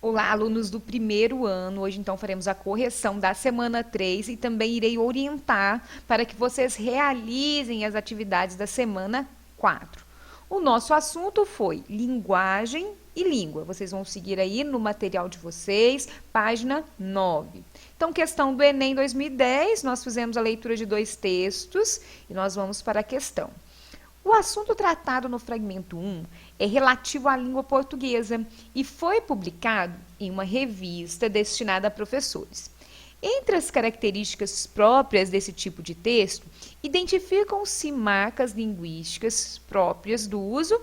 Olá, alunos do primeiro ano. Hoje, então, faremos a correção da semana 3 e também irei orientar para que vocês realizem as atividades da semana 4. O nosso assunto foi linguagem e língua. Vocês vão seguir aí no material de vocês, página 9. Então, questão do Enem 2010, nós fizemos a leitura de 2 textos e nós vamos para a questão. O assunto tratado no fragmento 1 é relativo à língua portuguesa e foi publicado em uma revista destinada a professores. Entre as características próprias desse tipo de texto, identificam-se marcas linguísticas próprias do uso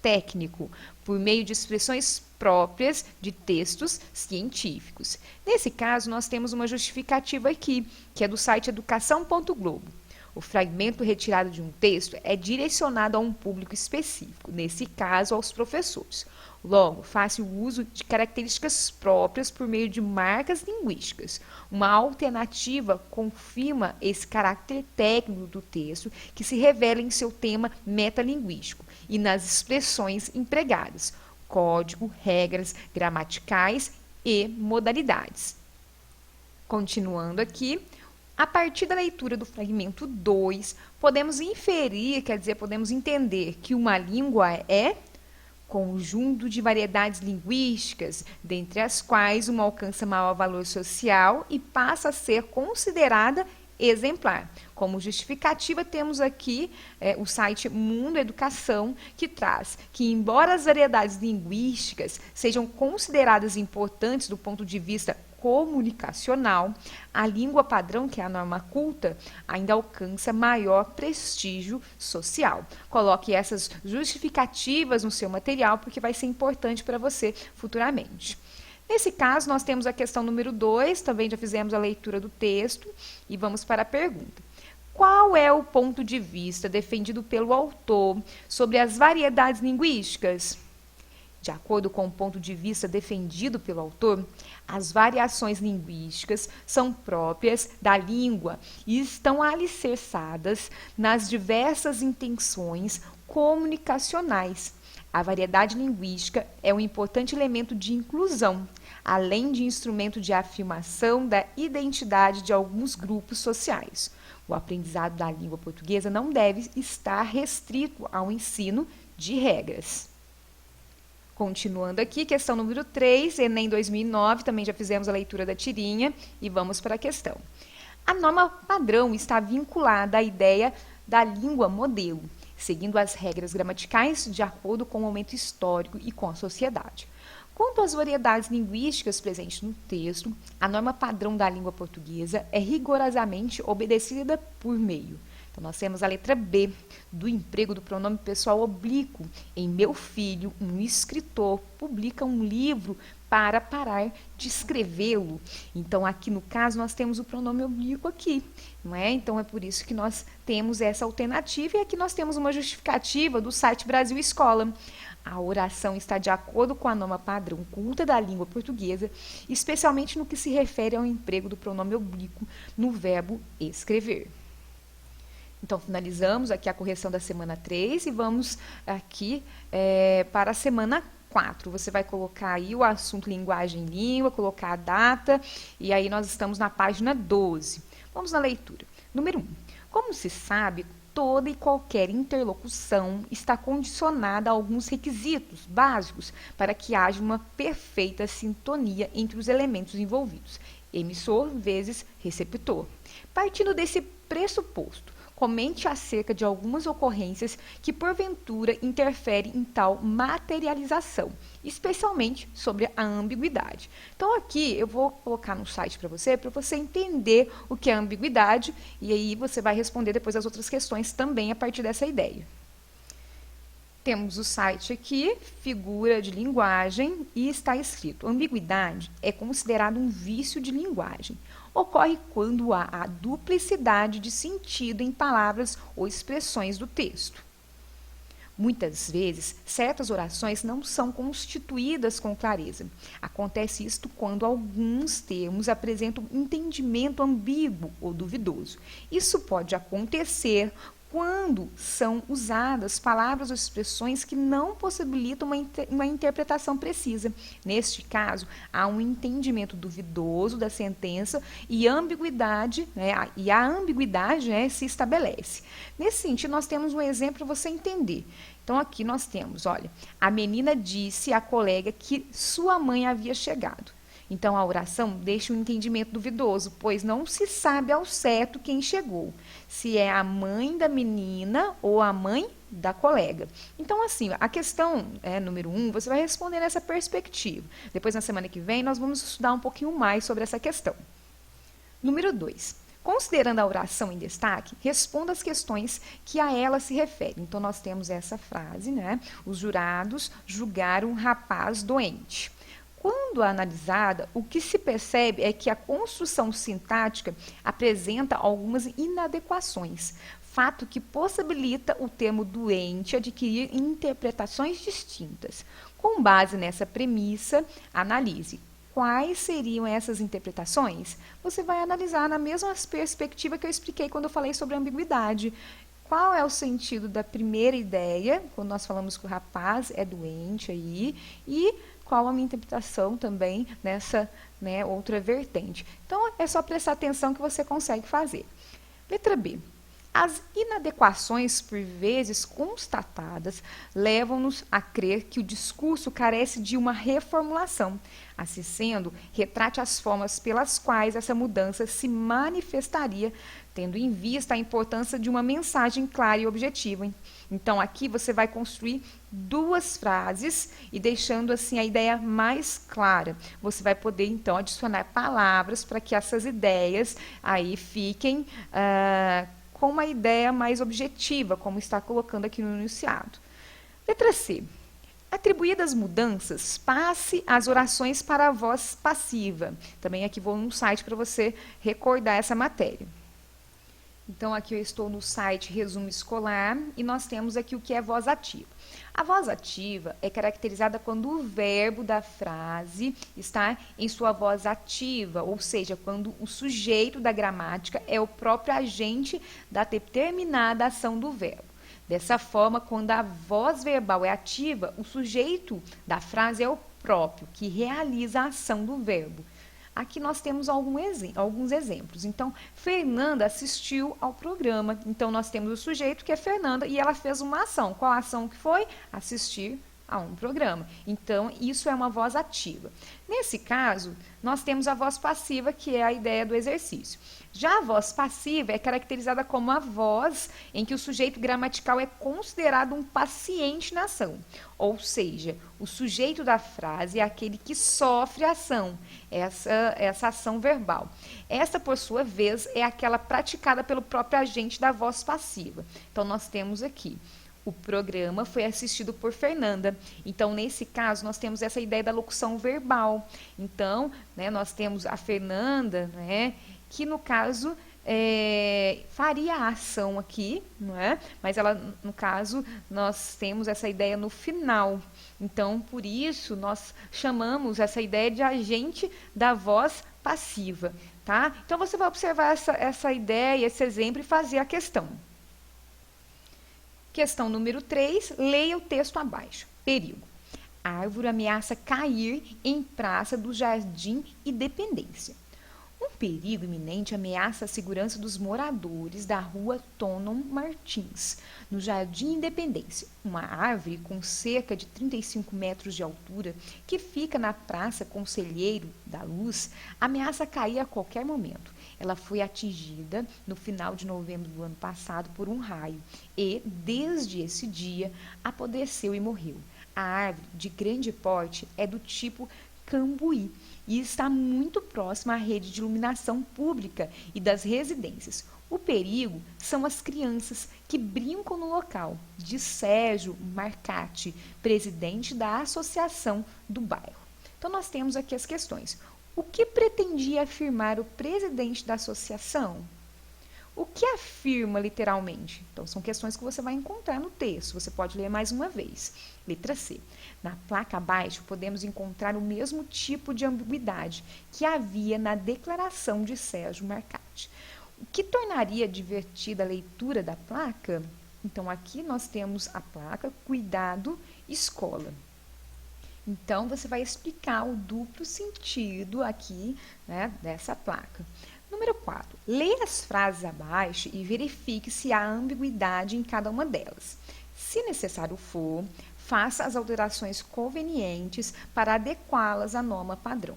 técnico, por meio de expressões próprias de textos científicos. Nesse caso, nós temos uma justificativa aqui, que é do site educação.globo. O fragmento retirado de um texto é direcionado a um público específico, nesse caso, aos professores. Logo, faça o uso de características próprias por meio de marcas linguísticas. Uma alternativa confirma esse caráter técnico do texto que se revela em seu tema metalinguístico e nas expressões empregadas, código, regras gramaticais e modalidades. Continuando aqui, a partir da leitura do fragmento 2, podemos inferir, podemos entender que uma língua é conjunto de variedades linguísticas, dentre as quais uma alcança maior valor social e passa a ser considerada exemplar. Como justificativa, temos aqui o site Mundo Educação, que traz que, embora as variedades linguísticas sejam consideradas importantes do ponto de vista comunicacional, a língua padrão, que é a norma culta, ainda alcança maior prestígio social. Coloque essas justificativas no seu material, porque vai ser importante para você futuramente. Nesse caso, nós temos a questão número 2, também já fizemos a leitura do texto, e vamos para a pergunta. Qual é o ponto de vista defendido pelo autor sobre as variedades linguísticas? De acordo com o ponto de vista defendido pelo autor, as variações linguísticas são próprias da língua e estão alicerçadas nas diversas intenções comunicacionais. A variedade linguística é um importante elemento de inclusão, além de instrumento de afirmação da identidade de alguns grupos sociais. O aprendizado da língua portuguesa não deve estar restrito ao ensino de regras. Continuando aqui, questão número 3, Enem 2009, também já fizemos a leitura da tirinha e vamos para a questão. A norma padrão está vinculada à ideia da língua modelo, seguindo as regras gramaticais de acordo com o momento histórico e com a sociedade. Quanto às variedades linguísticas presentes no texto, a norma padrão da língua portuguesa é rigorosamente obedecida por meio. Então, nós temos a letra B, do emprego do pronome pessoal oblíquo. Em meu filho, um escritor publica um livro para parar de escrevê-lo. Então, aqui no caso, nós temos o pronome oblíquo aqui, não é? Então, é por isso que nós temos essa alternativa e aqui nós temos uma justificativa do site Brasil Escola. A oração está de acordo com a norma padrão culta da língua portuguesa, especialmente no que se refere ao emprego do pronome oblíquo no verbo escrever. Então, finalizamos aqui a correção da semana 3 e vamos aqui para a semana 4. Você vai colocar aí o assunto linguagem e língua, colocar a data, e aí nós estamos na página 12. Vamos na leitura. Número 1. Como se sabe, toda e qualquer interlocução está condicionada a alguns requisitos básicos para que haja uma perfeita sintonia entre os elementos envolvidos, emissor vezes receptor. Partindo desse pressuposto, comente acerca de algumas ocorrências que, porventura, interferem em tal materialização, especialmente sobre a ambiguidade. Então, aqui eu vou colocar no site para você entender o que é ambiguidade, e aí você vai responder depois as outras questões também a partir dessa ideia. Temos o site aqui, figura de linguagem, e está escrito: ambiguidade é considerado um vício de linguagem. Ocorre quando há a duplicidade de sentido em palavras ou expressões do texto. Muitas vezes, certas orações não são constituídas com clareza. Acontece isto quando alguns termos apresentam entendimento ambíguo ou duvidoso. Isso pode acontecer quando são usadas palavras ou expressões que não possibilitam uma interpretação precisa. Neste caso, há um entendimento duvidoso da sentença e ambiguidade, e a ambiguidade, se estabelece. Nesse sentido, nós temos um exemplo para você entender. Então, aqui nós temos, olha, a menina disse à colega que sua mãe havia chegado. Então, a oração deixa um entendimento duvidoso, pois não se sabe ao certo quem chegou, se é a mãe da menina ou a mãe da colega. Então, assim, a questão número 1, você vai responder nessa perspectiva. Depois, na semana que vem, nós vamos estudar um pouquinho mais sobre essa questão. Número 2. Considerando a oração em destaque, responda as questões que a ela se referem. Então, nós temos essa frase, Os jurados julgaram um rapaz doente. Quando analisada, o que se percebe é que a construção sintática apresenta algumas inadequações, fato que possibilita o termo doente adquirir interpretações distintas. Com base nessa premissa, analise quais seriam essas interpretações. Você vai analisar na mesma perspectiva que eu expliquei quando eu falei sobre a ambiguidade. Qual é o sentido da primeira ideia, quando nós falamos que o rapaz é doente aí, e qual a minha interpretação também nessa outra vertente. Então, é só prestar atenção que você consegue fazer. Letra B. As inadequações, por vezes constatadas, levam-nos a crer que o discurso carece de uma reformulação. Assim sendo, retrate as formas pelas quais essa mudança se manifestaria, tendo em vista a importância de uma mensagem clara e objetiva. Então, aqui você vai construir 2 frases e deixando assim a ideia mais clara. Você vai poder, então, adicionar palavras para que essas ideias aí fiquem com uma ideia mais objetiva, como está colocando aqui no enunciado. Letra C. Atribuídas mudanças, passe as orações para a voz passiva. Também aqui vou no site para você recordar essa matéria. Então, aqui eu estou no site Resumo Escolar e nós temos aqui o que é voz ativa. A voz ativa é caracterizada quando o verbo da frase está em sua voz ativa, ou seja, quando o sujeito da gramática é o próprio agente da determinada ação do verbo. Dessa forma, quando a voz verbal é ativa, o sujeito da frase é o próprio, que realiza a ação do verbo. Aqui nós temos alguns exemplos. Então, Fernanda assistiu ao programa. Então, nós temos o sujeito, que é Fernanda, e ela fez uma ação. Qual a ação que foi? Assistir a um programa. Então, isso é uma voz ativa. Nesse caso, nós temos a voz passiva, que é a ideia do exercício. Já a voz passiva é caracterizada como a voz em que o sujeito gramatical é considerado um paciente na ação. Ou seja, o sujeito da frase é aquele que sofre a ação, essa ação verbal. Essa, por sua vez, é aquela praticada pelo próprio agente da voz passiva. Então, nós temos aqui: o programa foi assistido por Fernanda. Então, nesse caso, nós temos essa ideia da locução verbal. Então, nós temos a Fernanda, que no caso faria a ação aqui, mas ela, no caso, nós temos essa ideia no final. Então, por isso, nós chamamos essa ideia de agente da voz passiva. Tá? Então, você vai observar essa ideia, esse exemplo e fazer a questão. Questão número 3, leia o texto abaixo. Perigo. Árvore ameaça cair em praça do Jardim Independência. Um perigo iminente ameaça a segurança dos moradores da rua Tonon Martins, no Jardim Independência. Uma árvore com cerca de 35 metros de altura, que fica na Praça Conselheiro da Luz, ameaça cair a qualquer momento. Ela foi atingida no final de novembro do ano passado por um raio e, desde esse dia, apodreceu e morreu. A árvore, de grande porte, é do tipo cambuí e está muito próxima à rede de iluminação pública e das residências. O perigo são as crianças que brincam no local, diz Sérgio Marcati, presidente da associação do bairro. Então, nós temos aqui as questões. O que pretendia afirmar o presidente da associação? O que afirma literalmente? Então, são questões que você vai encontrar no texto. Você pode ler mais uma vez. Letra C. Na placa abaixo, podemos encontrar o mesmo tipo de ambiguidade que havia na declaração de Sérgio Marcati. O que tornaria divertida a leitura da placa? Então, aqui nós temos a placa Cuidado Escola. Então, você vai explicar o duplo sentido aqui, né, dessa placa. Número 4. Leia as frases abaixo e verifique se há ambiguidade em cada uma delas. Se necessário for, faça as alterações convenientes para adequá-las à norma padrão.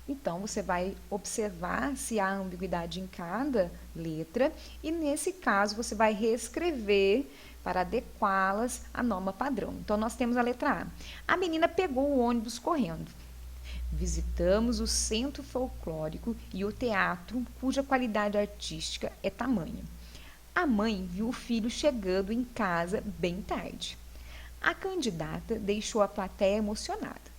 Então, você vai observar se há ambiguidade em cada letra e, nesse caso, você vai reescrever para adequá-las à norma padrão. Então, nós temos a letra A. A menina pegou o ônibus correndo. Visitamos o Centro Folclórico e o teatro, cuja qualidade artística é tamanha. A mãe viu o filho chegando em casa bem tarde. A candidata deixou a plateia emocionada.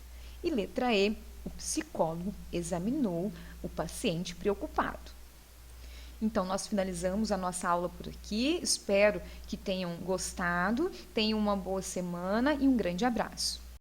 E letra E, o psicólogo examinou o paciente preocupado. Então, nós finalizamos a nossa aula por aqui. Espero que tenham gostado. Tenham uma boa semana e um grande abraço.